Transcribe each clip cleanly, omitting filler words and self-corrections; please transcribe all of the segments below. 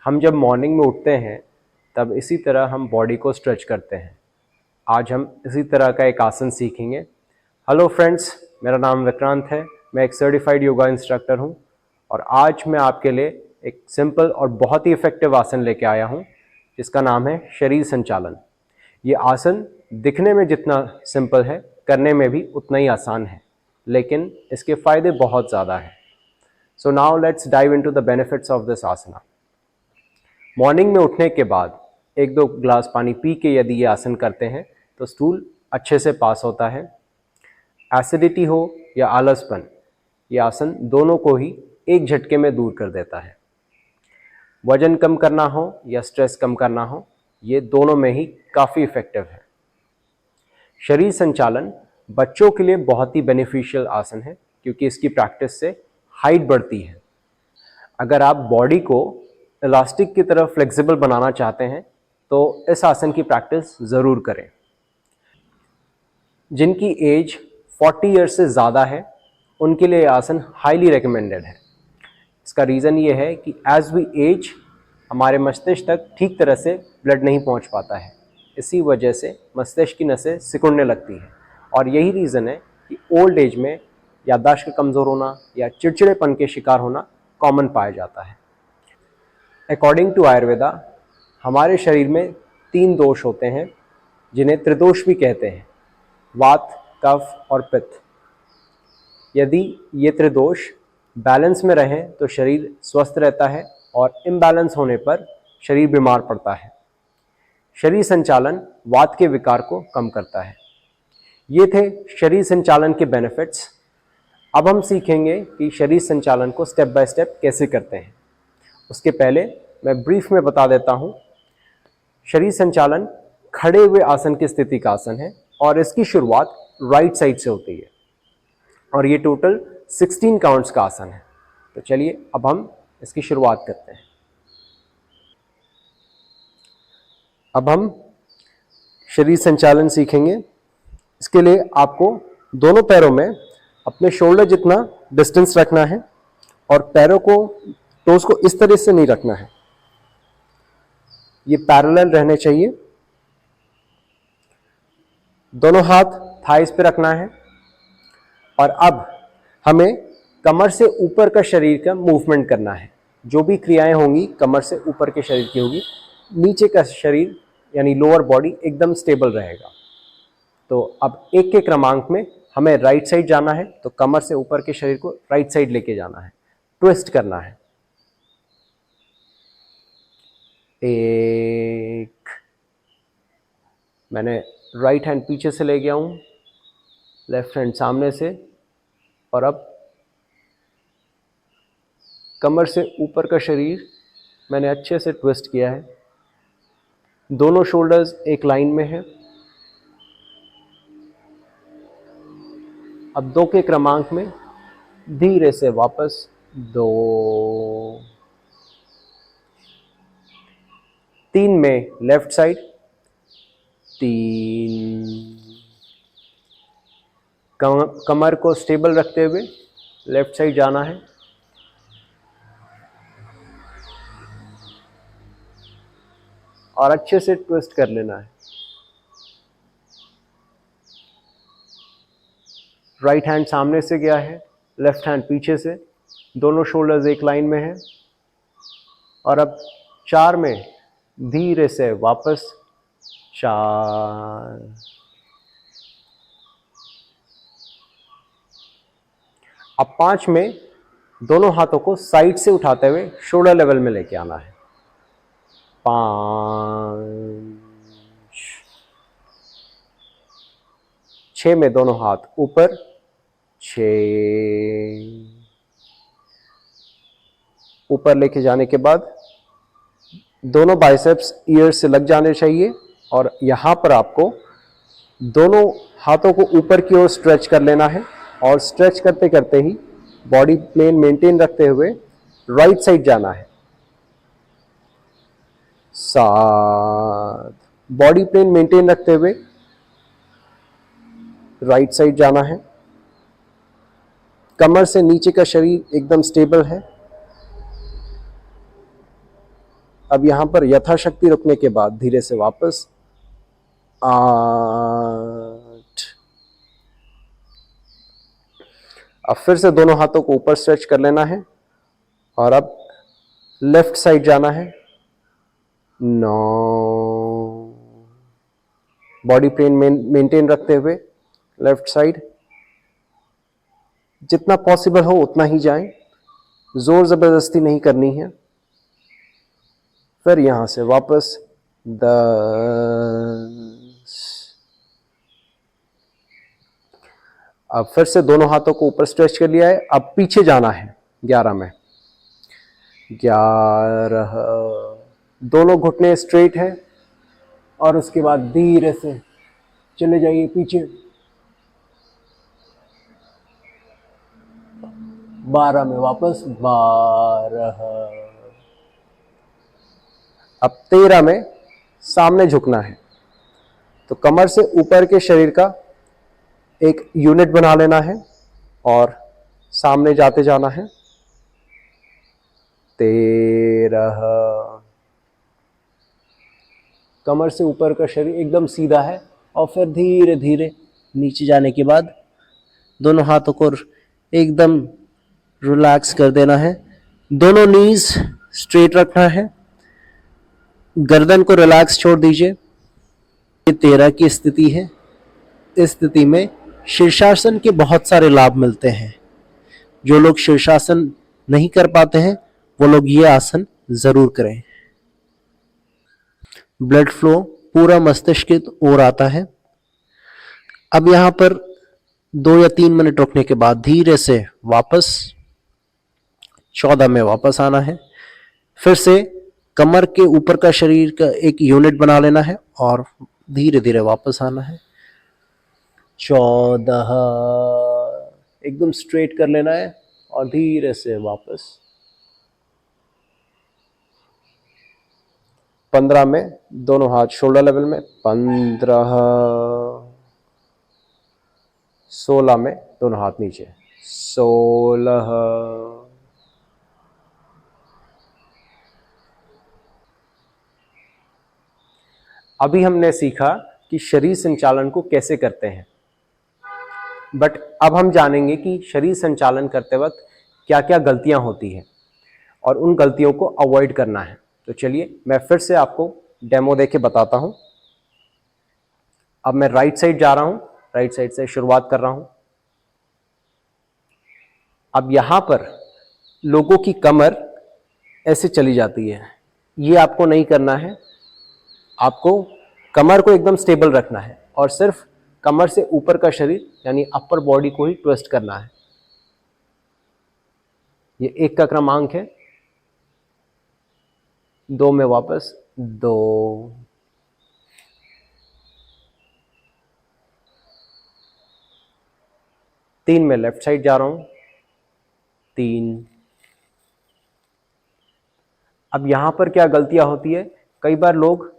हम जब मॉर्निंग में उठते हैं तब इसी तरह हम बॉडी को स्ट्रेच करते हैं। आज हम इसी तरह का एक आसन सीखेंगे। हेलो फ्रेंड्स, मेरा नाम विक्रांत है। मैं एक सर्टिफाइड योगा इंस्ट्रक्टर हूं और आज मैं आपके लिए एक सिंपल और बहुत ही इफेक्टिव आसन लेके आया हूं जिसका नाम है शरीर संचालन। ये आसन दिखने में जितना सिंपल है, करने में भी उतना ही आसान है, लेकिन इसके फायदे बहुत ज़्यादा हैं। So now let's dive into the benefits of this asana. Morning में उठने के बाद 1-2 ग्लास पानी पी के यदि ये आसन करते हैं तो स्टूल अच्छे से पास होता है। एसिडिटी हो या आलसपन, ये आसन दोनों को ही एक झटके में दूर कर देता है। वजन कम करना हो या स्ट्रेस कम करना हो, ये दोनों में ही काफ़ी इफेक्टिव है। शरीर संचालन बच्चों के लिए बहुत ही बेनिफिशियल आसन है क्योंकि इसकी प्रैक्टिस से हाइट बढ़ती है। अगर आप बॉडी को इलास्टिक की तरह फ्लेक्सिबल बनाना चाहते हैं तो इस आसन की प्रैक्टिस ज़रूर करें। जिनकी एज 40 ईयर्स से ज़्यादा है उनके लिए आसन हाईली रिकमेंडेड है। इसका रीज़न ये है कि एज वी एज हमारे मस्तिष्क तक ठीक तरह से ब्लड नहीं पहुंच पाता है। इसी वजह से मस्तिष्क की नसें सिकुड़ने लगती हैं और यही रीज़न है कि ओल्ड एज में याददाश्त का कमज़ोर होना या चिड़चिड़ेपन के शिकार होना कॉमन पाया जाता है। अकॉर्डिंग टू आयुर्वेदा हमारे शरीर में 3 दोष होते हैं जिन्हें त्रिदोष भी कहते हैं: वात, कफ और पित्त। यदि ये त्रिदोष बैलेंस में रहें तो शरीर स्वस्थ रहता है और इम्बैलेंस होने पर शरीर बीमार पड़ता है। शरीर संचालन वात के विकार को कम करता है। ये थे शरीर संचालन के बेनिफिट्स। अब हम सीखेंगे कि शरीर संचालन को स्टेप बाय स्टेप कैसे करते हैं। उसके पहले मैं ब्रीफ में बता देता हूं। शरीर संचालन खड़े हुए आसन की स्थिति का आसन है और इसकी शुरुआत राइट साइड से होती है और ये टोटल 16 काउंट्स का आसन है। तो चलिए अब हम इसकी शुरुआत करते हैं। अब हम शरीर संचालन सीखेंगे। इसके लिए आपको दोनों पैरों में अपने शोल्डर जितना डिस्टेंस रखना है और पैरों को, टोस को इस तरह से नहीं रखना है, ये पैरेलल रहने चाहिए। दोनों हाथ थाइस पे रखना है और अब हमें कमर से ऊपर का शरीर का मूवमेंट करना है। जो भी क्रियाएं होंगी कमर से ऊपर के शरीर की होगी, नीचे का शरीर यानी लोअर बॉडी एकदम स्टेबल रहेगा। तो अब एक के क्रमांक में हमें राइट साइड जाना है, तो कमर से ऊपर के शरीर को राइट साइड लेके जाना है, ट्विस्ट करना है। 1, मैंने राइट हैंड पीछे से ले गया हूं, लेफ्ट हैंड सामने से, और अब कमर से ऊपर का शरीर मैंने अच्छे से ट्विस्ट किया है। दोनों शोल्डर्स एक लाइन में हैं। अब 2 के क्रमांक में धीरे से वापस 2, 3 में लेफ्ट साइड 3, कमर को स्टेबल रखते हुए लेफ्ट साइड जाना है। और अच्छे से ट्विस्ट कर लेना है। राइट हैंड सामने से गया है, लेफ्ट हैंड पीछे से, दोनों शोल्डर्स एक लाइन में हैं। और अब 4 में धीरे से वापस 4। अब 5 में दोनों हाथों को साइड से उठाते हुए शोल्डर लेवल में लेके आना है। 5, 6 में दोनों हाथ ऊपर, 6, ऊपर लेके जाने के बाद दोनों बाइसेप्स ईयर से लग जाने चाहिए और यहाँ पर आपको दोनों हाथों को ऊपर की ओर स्ट्रेच कर लेना है और स्ट्रेच करते करते ही बॉडी प्लेन मेंटेन रखते हुए राइट साइड जाना है। 7, बॉडी प्लेन मेंटेन रखते हुए राइट साइड जाना है। कमर से नीचे का शरीर एकदम स्टेबल है। अब यहाँ पर यथाशक्ति रुकने के बाद धीरे से वापस 8। अब फिर से दोनों हाथों को ऊपर स्ट्रेच कर लेना है और अब लेफ्ट साइड जाना है। 9। बॉडी प्लेन मेंटेन रखते हुए लेफ्ट साइड, जितना पॉसिबल हो उतना ही जाएं, जोर जबरदस्ती नहीं करनी है। फिर यहां से वापस 10। अब फिर से दोनों हाथों को ऊपर स्ट्रेच कर लिया है, अब पीछे जाना है 11 में। 11। दोनों घुटने स्ट्रेट है और उसके बाद धीरे से चले जाइए पीछे। 12 में वापस 12। अब 13 में सामने झुकना है, तो कमर से ऊपर के शरीर का एक यूनिट बना लेना है और सामने जाते जाना है। 13। कमर से ऊपर का शरीर एकदम सीधा है और फिर धीरे धीरे नीचे जाने के बाद दोनों हाथों को एकदम रिलैक्स कर देना है। दोनों नीज स्ट्रेट रखना है, गर्दन को रिलैक्स छोड़ दीजिए। ये 13 की स्थिति है। इस स्थिति में शीर्षासन के बहुत सारे लाभ मिलते हैं। जो लोग शीर्षासन नहीं कर पाते हैं वो लोग ये आसन जरूर करें। ब्लड फ्लो पूरा मस्तिष्क की ओर आता है। अब यहां पर 2 या 3 मिनट रुकने के बाद धीरे से वापस 14 में वापस आना है। फिर से कमर के ऊपर का शरीर का एक यूनिट बना लेना है और धीरे धीरे वापस आना है। 14। एकदम स्ट्रेट कर लेना है और धीरे से वापस। 15 में दोनों हाथ शोल्डर लेवल में। 15। 16 में दोनों हाथ नीचे। 16। अभी हमने सीखा कि शरीर संचालन को कैसे करते हैं, बट अब हम जानेंगे कि शरीर संचालन करते वक्त क्या क्या गलतियां होती हैं और उन गलतियों को अवॉइड करना है। तो चलिए मैं फिर से आपको डेमो देके बताता हूं। अब मैं राइट साइड जा रहा हूं, राइट साइड से शुरुआत कर रहा हूं। अब यहां पर लोगों की कमर ऐसे चली जाती है, ये आपको नहीं करना है। आपको कमर को एकदम स्टेबल रखना है और सिर्फ कमर से ऊपर का शरीर यानी अपर बॉडी को ही ट्विस्ट करना है। ये 1 का क्रमांक है। 2 में वापस 2। 3 में लेफ्ट साइड जा रहा हूं। 3। अब यहां पर क्या गलतियां होती है, कई बार लोग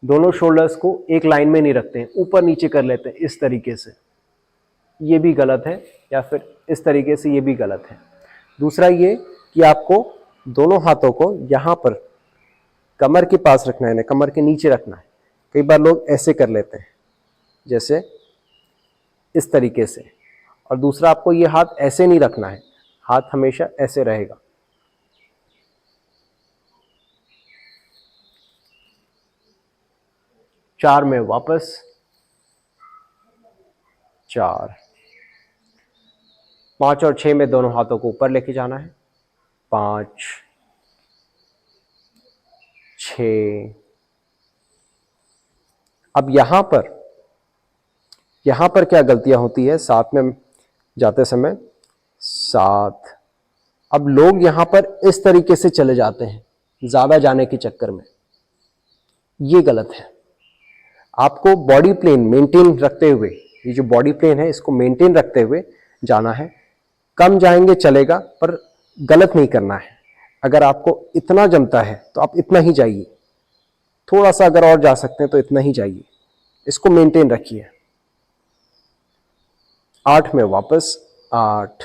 दोनों शोल्डर्स को एक लाइन में नहीं रखते हैं, ऊपर नीचे कर लेते हैं इस तरीके से, ये भी गलत है। या फिर इस तरीके से, ये भी गलत है। दूसरा ये कि आपको दोनों हाथों को यहां पर कमर के पास रखना है, ना कमर के नीचे रखना है। कई बार लोग ऐसे कर लेते हैं, जैसे इस तरीके से। और दूसरा, आपको ये हाथ ऐसे नहीं रखना है, हाथ हमेशा ऐसे रहेगा। चार में वापस 4। 5 और 6 में दोनों हाथों को ऊपर लेके जाना है। 5, 6। अब यहां पर क्या गलतियां होती है 7 में जाते समय। 7। अब लोग यहां पर इस तरीके से चले जाते हैं ज्यादा जाने के चक्कर में, ये गलत है। आपको बॉडी प्लेन मेंटेन रखते हुए, ये जो बॉडी प्लेन है इसको मेंटेन रखते हुए जाना है। कम जाएंगे चलेगा, पर गलत नहीं करना है। अगर आपको इतना जमता है तो आप इतना ही जाइए, थोड़ा सा अगर और जा सकते हैं तो इतना ही जाइए, इसको मेंटेन रखिए। 8 में वापस 8।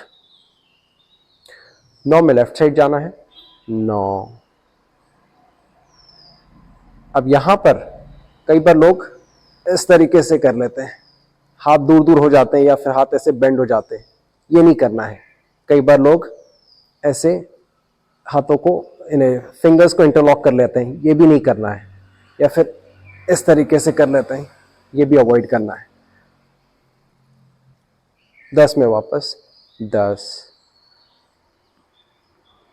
9 में लेफ्ट साइड जाना है। 9। अब यहाँ पर कई बार लोग इस तरीके से कर लेते हैं, हाथ दूर दूर हो जाते हैं या फिर हाथ ऐसे बेंड हो जाते हैं। ये नहीं करना है। कई बार लोग ऐसे हाथों को, इन्हें फिंगर्स को इंटरलॉक कर लेते हैं, ये भी नहीं करना है। या फिर इस तरीके से कर लेते हैं, ये भी अवॉइड करना है। 10 में वापस, 10,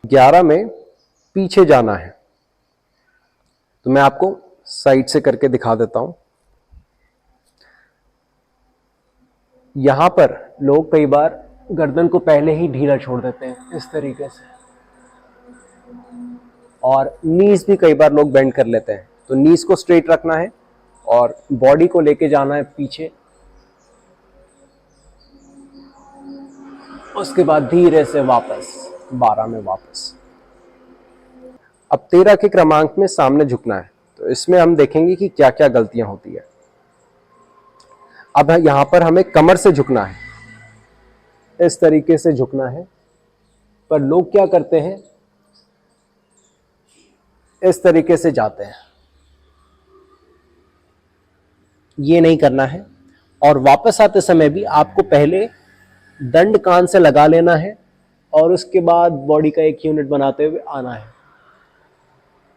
11 में पीछे जाना है। तो मैं आपको साइड से करके दिखा देता हूं। यहां पर लोग कई बार गर्दन को पहले ही ढीला छोड़ देते हैं इस तरीके से, और नीज भी कई बार लोग बेंड कर लेते हैं। तो नीज को स्ट्रेट रखना है और बॉडी को लेके जाना है पीछे। उसके बाद धीरे से वापस 12 में वापस। अब 13 के क्रमांक में सामने झुकना है। तो इसमें हम देखेंगे कि क्या क्या गलतियां होती है। अब यहां पर हमें कमर से झुकना है, इस तरीके से झुकना है। पर लोग क्या करते हैं, इस तरीके से जाते हैं। ये नहीं करना है। और वापस आते समय भी आपको पहले दंड कान से लगा लेना है और उसके बाद बॉडी का एक यूनिट बनाते हुए आना है।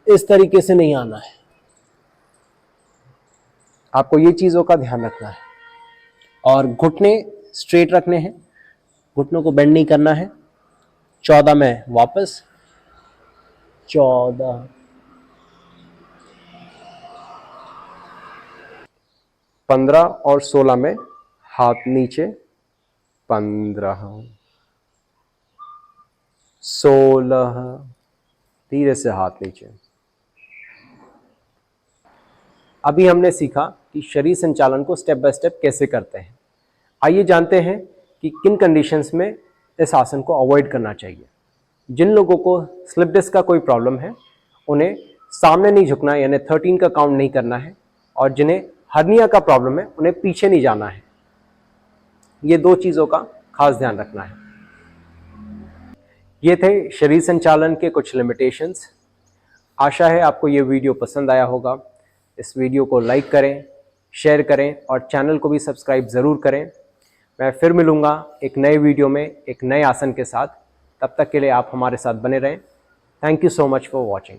इस तरीके से नहीं आना है। आपको ये चीजों का ध्यान रखना है। और घुटने स्ट्रेट रखने हैं, घुटनों को बेंड नहीं करना है। 14 में वापस, 14, 15 और 16 में हाथ नीचे, 15, 16, धीरे से हाथ नीचे। अभी हमने सीखा कि शरीर संचालन को स्टेप बाय स्टेप कैसे करते हैं। आइए जानते हैं कि किन कंडीशंस में इस आसन को अवॉइड करना चाहिए। जिन लोगों को स्लिप डिस्क का कोई प्रॉब्लम है, उन्हें सामने नहीं झुकना है, यानी 13 का काउंट नहीं करना है। और जिन्हें हर्निया का प्रॉब्लम है, उन्हें पीछे नहीं जाना है। ये 2 चीज़ों का खास ध्यान रखना है। ये थे शरीर संचालन के कुछ लिमिटेशंस। आशा है आपको ये वीडियो पसंद आया होगा। इस वीडियो को लाइक करें, शेयर करें और चैनल को भी सब्सक्राइब ज़रूर करें। मैं फिर मिलूँगा एक नए वीडियो में एक नए आसन के साथ। तब तक के लिए आप हमारे साथ बने रहें। Thank you so much for watching.